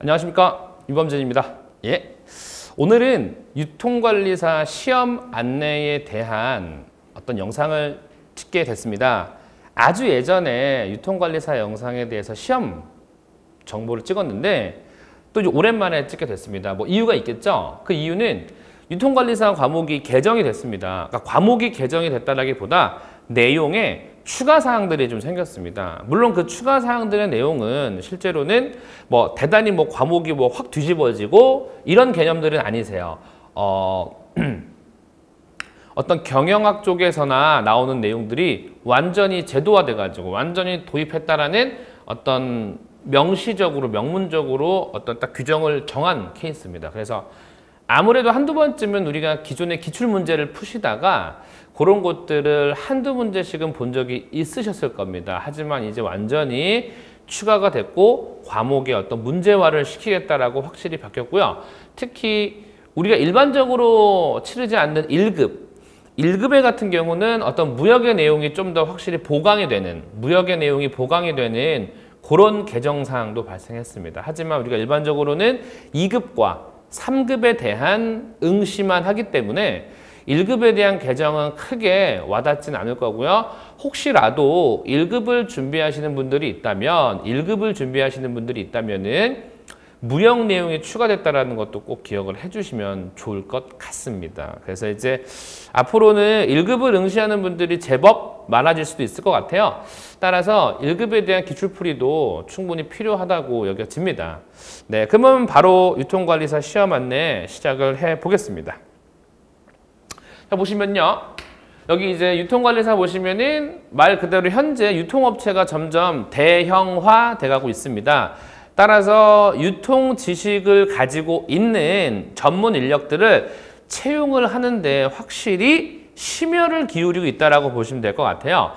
안녕하십니까, 유범준입니다. 예, 오늘은 유통관리사 시험 안내에 대한 어떤 영상을 찍게 됐습니다. 아주 예전에 유통관리사 영상에 대해서 시험 정보를 찍었는데 또 이제 오랜만에 찍게 됐습니다. 뭐 이유가 있겠죠? 그 이유는 유통관리사 과목이 개정이 됐습니다. 그러니까 과목이 개정이 됐다라기보다 내용에 추가 사항들이 좀 생겼습니다. 물론 그 추가 사항들의 내용은 실제로는 뭐 대단히 뭐 과목이 뭐 확 뒤집어지고 이런 개념들은 아니세요. 어떤 경영학 쪽에서나 나오는 내용들이 완전히 제도화돼 가지고 완전히 도입했다라는 어떤 명시적으로 명문적으로 어떤 딱 규정을 정한 케이스입니다. 그래서 아무래도 한두 번쯤은 우리가 기존의 기출문제를 푸시다가 그런 것들을 한두 문제씩은 본 적이 있으셨을 겁니다. 하지만 이제 완전히 추가가 됐고 과목의 어떤 문제화를 시키겠다라고 확실히 바뀌었고요. 특히 우리가 일반적으로 치르지 않는 1급에 같은 경우는 어떤 무역의 내용이 좀 더 확실히 보강이 되는, 무역의 내용이 보강이 되는 그런 개정사항도 발생했습니다. 하지만 우리가 일반적으로는 2급과 3급에 대한 응시만 하기 때문에 1급에 대한 개정은 크게 와닿진 않을 거고요. 혹시라도 1급을 준비하시는 분들이 있다면, 1급을 준비하시는 분들이 있다면은 무역 내용이 추가됐다라는 것도 꼭 기억을 해주시면 좋을 것 같습니다. 그래서 이제 앞으로는 1급을 응시하는 분들이 제법 많아질 수도 있을 것 같아요. 따라서 1급에 대한 기출풀이도 충분히 필요하다고 여겨집니다. 네, 그러면 바로 유통관리사 시험 안내 시작을 해 보겠습니다. 자, 보시면요. 여기 이제 유통관리사 보시면은 말 그대로 현재 유통업체가 점점 대형화 돼가고 있습니다. 따라서 유통 지식을 가지고 있는 전문 인력들을 채용을 하는데 확실히 심혈을 기울이고 있다라고 보시면 될 것 같아요.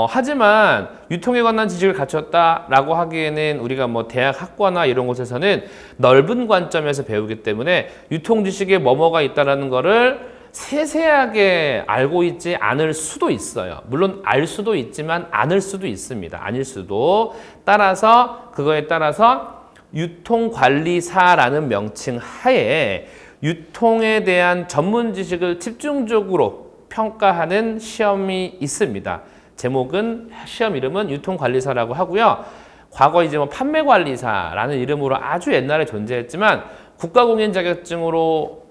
하지만 유통에 관한 지식을 갖췄다라고 하기에는 우리가 뭐 대학 학과나 이런 곳에서는 넓은 관점에서 배우기 때문에 유통 지식에 뭐뭐가 있다라는 거를 세세하게 알고 있지 않을 수도 있어요. 물론 알 수도 있지만 않을 수도 있습니다. 아닐 수도. 따라서 그거에 따라서 유통관리사라는 명칭 하에 유통에 대한 전문 지식을 집중적으로 평가하는 시험이 있습니다. 제목은 시험 이름은 유통관리사라고 하고요. 과거 이제 뭐 판매관리사라는 이름으로 아주 옛날에 존재했지만 국가공인 자격증으로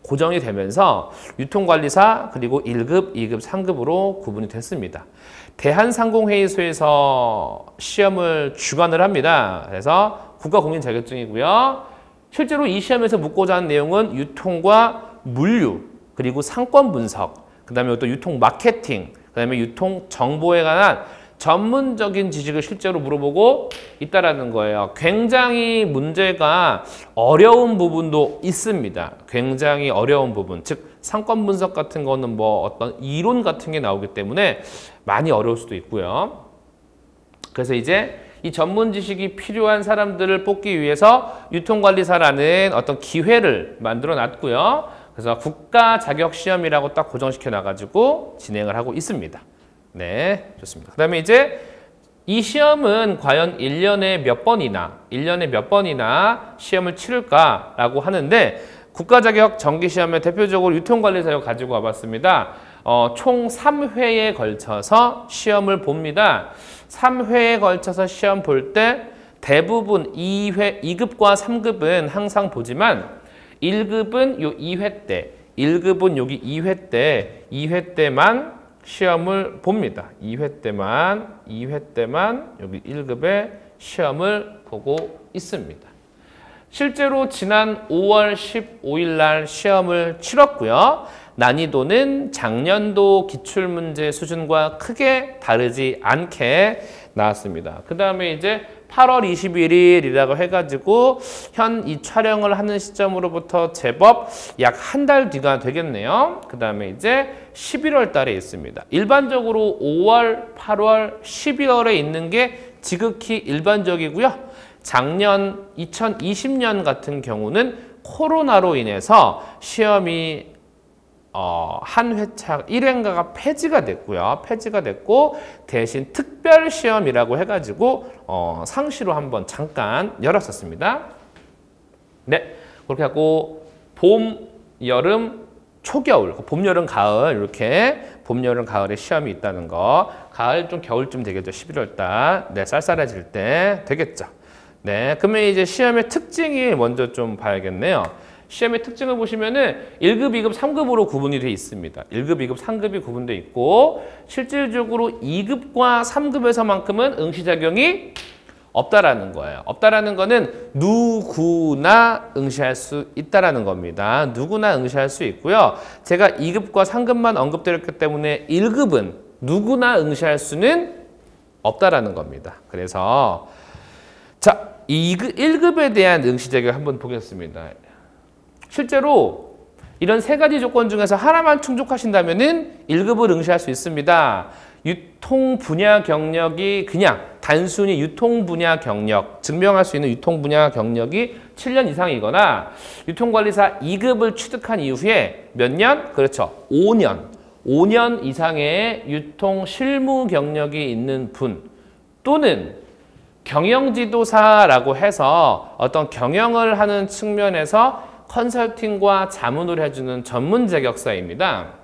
고정이 되면서 유통관리사 그리고 1급, 2급, 3급으로 구분이 됐습니다. 대한상공회의소에서 시험을 주관을 합니다. 그래서 국가공인 자격증이고요. 실제로 이 시험에서 묻고자 하는 내용은 유통과 물류, 그리고 상권 분석, 그 다음에 또 유통 마케팅, 그 다음에 유통 정보에 관한 전문적인 지식을 실제로 물어보고 있다라는 거예요. 굉장히 문제가 어려운 부분도 있습니다. 굉장히 어려운 부분, 즉 상권 분석 같은 거는 뭐 어떤 이론 같은 게 나오기 때문에 많이 어려울 수도 있고요. 그래서 이제 이 전문 지식이 필요한 사람들을 뽑기 위해서 유통관리사라는 어떤 기회를 만들어 놨고요. 그래서 국가 자격 시험이라고 딱 고정시켜 놔가지고 진행을 하고 있습니다. 네, 좋습니다. 그 다음에 이제 이 시험은 과연 1년에 몇 번이나 시험을 치를까라고 하는데 국가자격 정기시험에 대표적으로 유통관리사를 가지고 와봤습니다. 총 3회에 걸쳐서 시험을 봅니다. 3회에 걸쳐서 시험 볼 때 대부분 2급과 3급은 항상 보지만 1급은 요 2회 때, 1급은 여기 2회 때만 시험을 봅니다. 2회 때만 여기 1급의 시험을 보고 있습니다. 실제로 지난 5월 15일 날 시험을 치렀고요. 난이도는 작년도 기출문제 수준과 크게 다르지 않게 나왔습니다. 그 다음에 이제 8월 21일이라고 해가지고 현 이 촬영을 하는 시점으로부터 제법 약 한 달 뒤가 되겠네요. 그 다음에 이제 11월 달에 있습니다. 일반적으로 5월, 8월, 12월에 있는 게 지극히 일반적이고요. 작년 2020년 같은 경우는 코로나로 인해서 시험이 한 회차 1회인가가 폐지가 됐고요. 폐지가 됐고 대신 특별 시험이라고 해가지고 상시로 한번 잠깐 열었었습니다. 네, 그렇게 하고 봄, 여름, 초겨울, 봄, 여름, 가을 이렇게 봄, 여름, 가을에 시험이 있다는 거. 가을 좀 겨울쯤 되겠죠. 11월 달. 네, 쌀쌀해질 때 되겠죠. 네, 그러면 이제 시험의 특징이 먼저 좀 봐야겠네요. 시험의 특징을 보시면은 1급, 2급, 3급으로 구분이 되어 있습니다. 1급, 2급, 3급이 구분되어 있고 실질적으로 2급과 3급에서만큼은 응시작용이 없다라는 거예요. 없다라는 거는 누구나 응시할 수 있다라는 겁니다. 누구나 응시할 수 있고요. 제가 2급과 3급만 언급드렸기 때문에 1급은 누구나 응시할 수는 없다라는 겁니다. 그래서 자, 1급에 대한 응시 자격 한번 보겠습니다. 실제로 이런 세 가지 조건 중에서 하나만 충족하신다면은 1급을 응시할 수 있습니다. 유통 분야 경력이 그냥 단순히 유통 분야 경력, 증명할 수 있는 유통 분야 경력이 7년 이상이거나 유통관리사 2급을 취득한 이후에 몇 년? 그렇죠. 5년. 5년 이상의 유통 실무 경력이 있는 분 또는 경영지도사라고 해서 어떤 경영을 하는 측면에서 컨설팅과 자문을 해주는 전문 자격사입니다.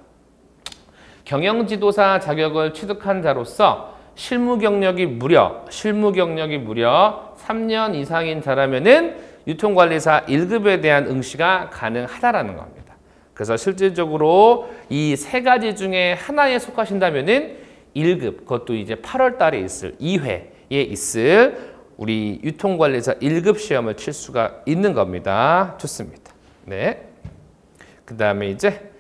경영지도사 자격을 취득한 자로서 실무 경력이 무려 3년 이상인 자라면은 유통관리사 1급에 대한 응시가 가능하다라는 겁니다. 그래서 실질적으로 이 세 가지 중에 하나에 속하신다면은 1급, 그것도 이제 8월 달에 있을 2회에 있을 우리 유통관리사 1급 시험을 칠 수가 있는 겁니다. 좋습니다. 네. 그 다음에 이제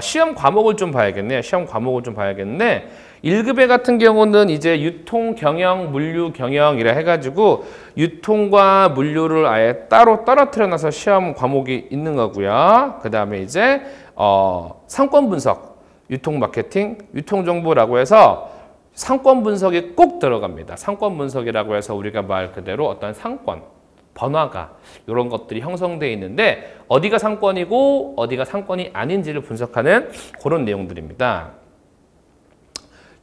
시험 과목을 좀 봐야겠네요. 시험 과목을 좀 봐야겠는데 1급에 같은 경우는 이제 유통 경영, 물류 경영이라 해가지고 유통과 물류를 아예 따로 떨어뜨려 놔서 시험 과목이 있는 거고요. 그 다음에 이제 상권 분석, 유통 마케팅, 유통 정보라고 해서 상권 분석이 꼭 들어갑니다. 상권 분석이라고 해서 우리가 말 그대로 어떤 상권, 번화가 이런 것들이 형성되어 있는데 어디가 상권이고 어디가 상권이 아닌지를 분석하는 그런 내용들입니다.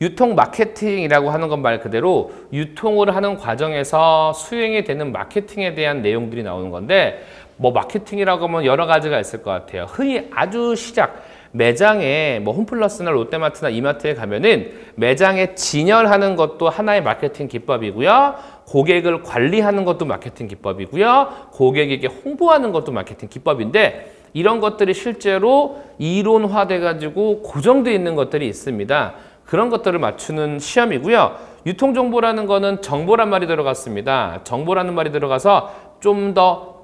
유통 마케팅이라고 하는 건 말 그대로 유통을 하는 과정에서 수행이 되는 마케팅에 대한 내용들이 나오는 건데 뭐 마케팅이라고 하면 여러 가지가 있을 것 같아요. 흔히 아주 시작 매장에 뭐 홈플러스나 롯데마트나 이마트에 가면은 매장에 진열하는 것도 하나의 마케팅 기법이고요. 고객을 관리하는 것도 마케팅 기법이고요. 고객에게 홍보하는 것도 마케팅 기법인데 이런 것들이 실제로 이론화돼 가지고 고정되어 있는 것들이 있습니다. 그런 것들을 맞추는 시험이고요. 유통정보라는 거는 정보란 말이 들어갔습니다. 정보라는 말이 들어가서 좀 더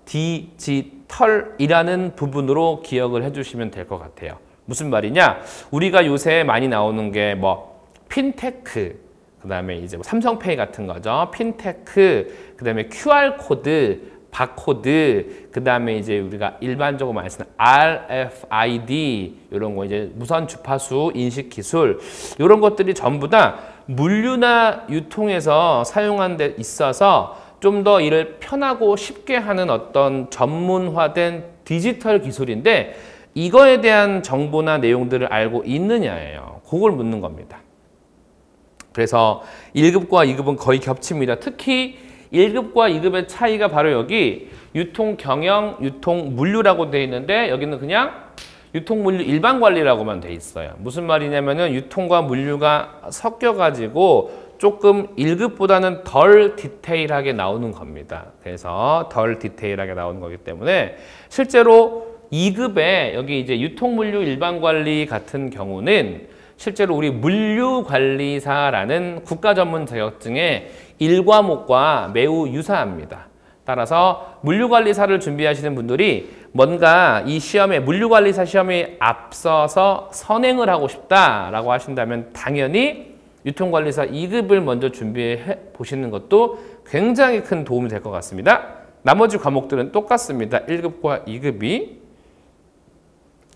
디지털이라는 부분으로 기억을 해주시면 될 것 같아요. 무슨 말이냐? 우리가 요새 많이 나오는 게 뭐 핀테크, 그 다음에 이제 뭐 삼성페이 같은 거죠. 핀테크, 그 다음에 QR코드, 바코드, 그 다음에 이제 우리가 일반적으로 많이 쓰는 RFID, 이런 거 이제 무선 주파수 인식 기술, 이런 것들이 전부 다 물류나 유통에서 사용한 데 있어서 좀 더 일을 편하고 쉽게 하는 어떤 전문화된 디지털 기술인데 이거에 대한 정보나 내용들을 알고 있느냐예요. 그걸 묻는 겁니다. 그래서 1급과 2급은 거의 겹칩니다. 특히 1급과 2급의 차이가 바로 여기 유통 경영, 유통 물류라고 되어 있는데 여기는 그냥 유통 물류 일반 관리라고만 되어 있어요. 무슨 말이냐면은 유통과 물류가 섞여 가지고 조금 1급보다는 덜 디테일하게 나오는 겁니다. 그래서 덜 디테일하게 나오는 거기 때문에 실제로 2급에 여기 이제 유통 물류 일반 관리 같은 경우는 실제로 우리 물류관리사라는 국가 전문 자격증의 1과목과 매우 유사합니다. 따라서 물류관리사를 준비하시는 분들이 뭔가 이 시험에 물류관리사 시험에 앞서서 선행을 하고 싶다라고 하신다면 당연히 유통관리사 2급을 먼저 준비해 보시는 것도 굉장히 큰 도움이 될 것 같습니다. 나머지 과목들은 똑같습니다. 1급과 2급이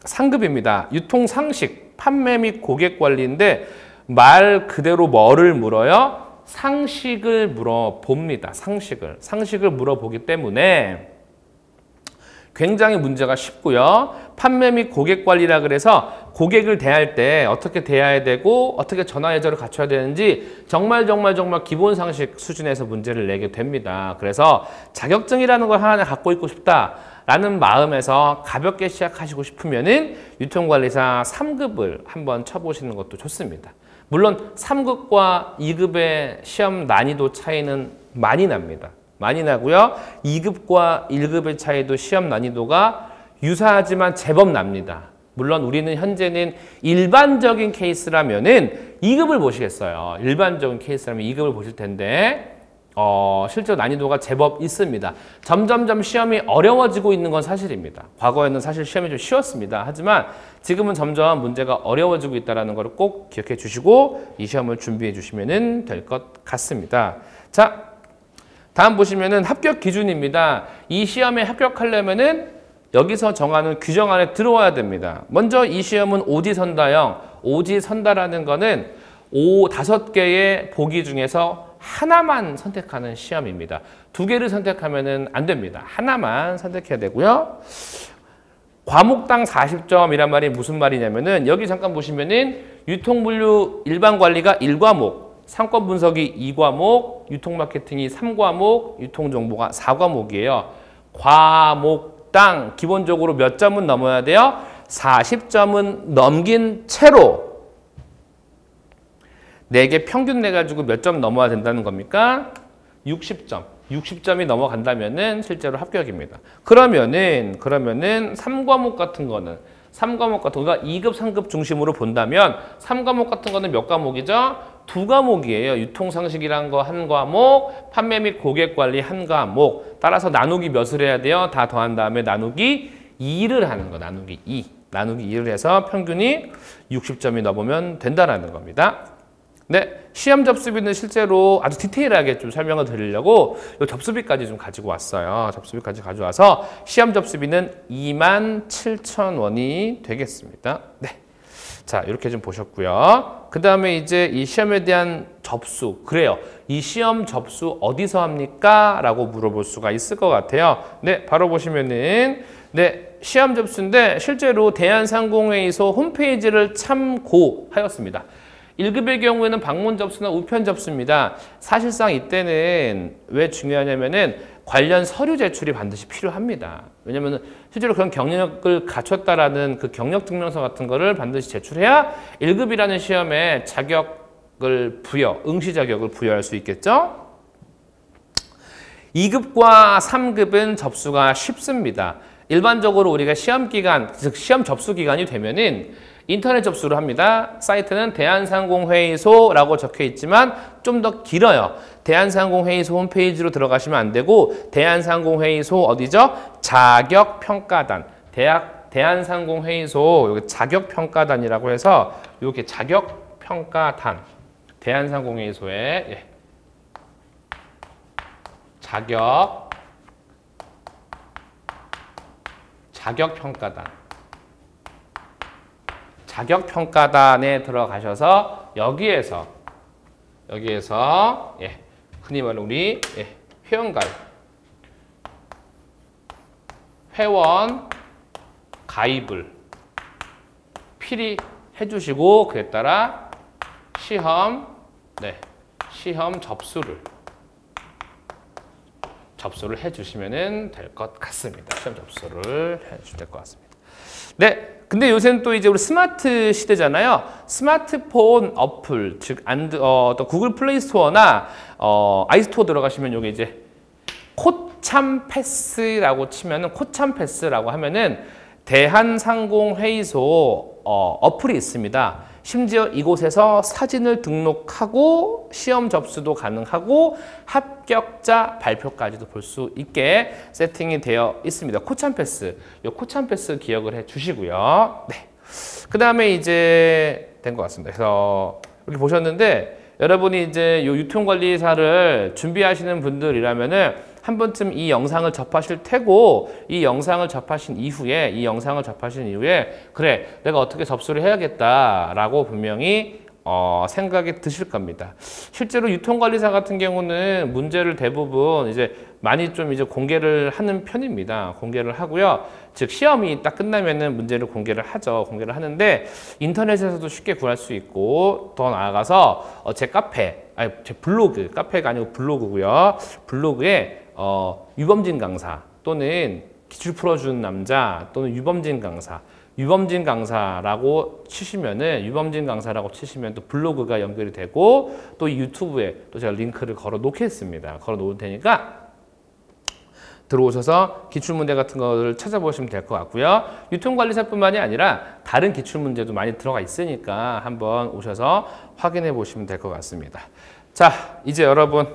상급입니다. 유통상식, 판매 및 고객관리인데 말 그대로 뭐를 물어요? 상식을 물어봅니다. 상식을 물어보기 때문에 굉장히 문제가 쉽고요. 판매 및 고객 관리라 그래서 고객을 대할 때 어떻게 대해야 되고 어떻게 전화 예절을 갖춰야 되는지 정말 기본 상식 수준에서 문제를 내게 됩니다. 그래서 자격증이라는 걸 하나 갖고 있고 싶다라는 마음에서 가볍게 시작하시고 싶으면은 유통관리사 3급을 한번 쳐보시는 것도 좋습니다. 물론 3급과 2급의 시험 난이도 차이는 많이 납니다. 많이 나고요. 2급과 1급의 차이도 시험 난이도가 유사하지만 제법 납니다. 물론 우리는 현재는 일반적인 케이스라면은 2급을 보시겠어요. 일반적인 케이스라면 2급을 보실 텐데 실제로 난이도가 제법 있습니다. 점점점 시험이 어려워지고 있는 건 사실입니다. 과거에는 사실 시험이 좀 쉬웠습니다. 하지만 지금은 점점 문제가 어려워지고 있다는 걸 꼭 기억해 주시고 이 시험을 준비해 주시면 될 것 같습니다. 자, 다음 보시면은 합격 기준입니다. 이 시험에 합격하려면은 여기서 정하는 규정 안에 들어와야 됩니다. 먼저 이 시험은 오지선다형, 오지선다라는 거는 5개의 보기 중에서 하나만 선택하는 시험입니다. 2개를 선택하면은 안 됩니다. 하나만 선택해야 되고요. 과목당 40점이란 말이 무슨 말이냐면은 여기 잠깐 보시면은 유통물류 일반관리가 1과목, 상권 분석이 2과목, 유통마케팅이 3과목, 유통정보가 4과목이에요. 과목당 기본적으로 몇 점은 넘어야 돼요? 40점은 넘긴 채로 4개 평균 내가지고 몇 점 넘어야 된다는 겁니까? 60점. 60점이 넘어간다면은 실제로 합격입니다. 그러면은 3과목 같은 거는 3과목 같은 거가 2급, 3급 중심으로 본다면 3과목 같은 거는 몇 과목이죠? 2과목이에요. 유통상식이란 거 1과목, 판매 및 고객관리 1과목. 따라서 나누기 몇을 해야 돼요? 다 더한 다음에 나누기 2를 하는 거. 나누기 2. 나누기 2를 해서 평균이 60점이 넘으면 된다는 겁니다. 네, 시험 접수비는 실제로 아주 디테일하게 좀 설명을 드리려고 이 접수비까지 좀 가지고 왔어요. 접수비까지 가져와서 시험 접수비는 27,000원이 되겠습니다. 네. 자, 이렇게 좀 보셨고요. 그 다음에 이제 이 시험에 대한 접수. 그래요. 이 시험 접수 어디서 합니까? 라고 물어볼 수가 있을 것 같아요. 네, 바로 보시면은, 네, 시험 접수인데 실제로 대한상공회의소 홈페이지를 참고하였습니다. 1급의 경우에는 방문 접수나 우편 접수입니다. 사실상 이때는 왜 중요하냐면은 관련 서류 제출이 반드시 필요합니다. 왜냐면은 실제로 그런 경력을 갖췄다라는 그 경력 증명서 같은 거를 반드시 제출해야 1급이라는 시험에 자격을 응시 자격을 부여할 수 있겠죠? 2급과 3급은 접수가 쉽습니다. 일반적으로 우리가 시험 기간, 즉 시험 접수 기간이 되면은 인터넷 접수를 합니다. 사이트는 대한상공회의소라고 적혀 있지만 좀 더 길어요. 대한상공회의소 홈페이지로 들어가시면 안 되고 대한상공회의소 어디죠? 자격평가단. 대한상공회의소 여기 자격평가단이라고 해서 이렇게 자격평가단. 대한상공회의소의 자격평가단. 자격평가단에 들어가셔서 여기에서 흔히 말하는 우리 회원 가입을 필히 해주시고 그에 따라 시험 접수를 해주시면 될 것 같습니다. 시험 접수를 해주시면 될 것 같습니다. 네. 근데 요새는 또 이제 우리 스마트 시대잖아요. 스마트폰 어플, 즉 또 구글 플레이 스토어나 아이스토어 들어가시면 여기 이제 코참 패스라고 치면은 코참 패스라고 하면은 대한상공회의소 어플이 있습니다. 심지어 이곳에서 사진을 등록하고 시험 접수도 가능하고 합격자 발표까지도 볼 수 있게 세팅이 되어 있습니다. 코참 패스, 이 코참 패스 기억을 해 주시고요. 네. 그 다음에 이제 된 것 같습니다. 그래서 이렇게 보셨는데 여러분이 이제 이 유통관리사를 준비하시는 분들이라면은 한 번쯤 이 영상을 접하실 테고 이 영상을 접하신 이후에 그래 내가 어떻게 접수를 해야겠다라고 분명히 생각이 드실 겁니다. 실제로 유통관리사 같은 경우는 문제를 대부분 이제 많이 좀 이제 공개를 하는 편입니다. 공개를 하고요. 즉 시험이 딱 끝나면은 문제를 공개를 하죠. 공개를 하는데 인터넷에서도 쉽게 구할 수 있고 더 나아가서 제 카페, 아니 제 블로그, 카페가 아니고 블로그고요. 블로그에 유범진 강사 또는 기출 풀어주는 남자 또는 유범진 강사라고 치시면 또 블로그가 연결이 되고 또 유튜브에 또 제가 링크를 걸어 놓겠습니다. 걸어 놓을 테니까 들어오셔서 기출문제 같은 거를 찾아보시면 될 것 같고요. 유통관리사뿐만이 아니라 다른 기출문제도 많이 들어가 있으니까 한번 오셔서 확인해 보시면 될 것 같습니다. 자, 이제 여러분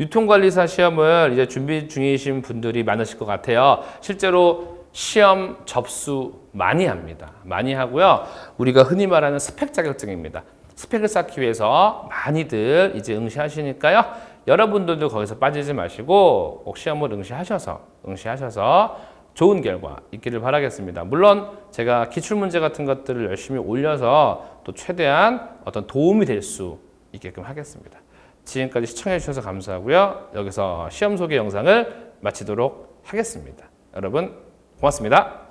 유통관리사 시험을 이제 준비 중이신 분들이 많으실 것 같아요. 실제로 시험 접수 많이 합니다. 많이 하고요. 우리가 흔히 말하는 스펙 자격증입니다. 스펙을 쌓기 위해서 많이들 이제 응시하시니까요. 여러분들도 거기서 빠지지 마시고 꼭 시험을 응시하셔서 좋은 결과 있기를 바라겠습니다. 물론 제가 기출문제 같은 것들을 열심히 올려서 또 최대한 어떤 도움이 될 수 있게끔 하겠습니다. 지금까지 시청해 주셔서 감사하고요. 여기서 시험 소개 영상을 마치도록 하겠습니다. 여러분 고맙습니다.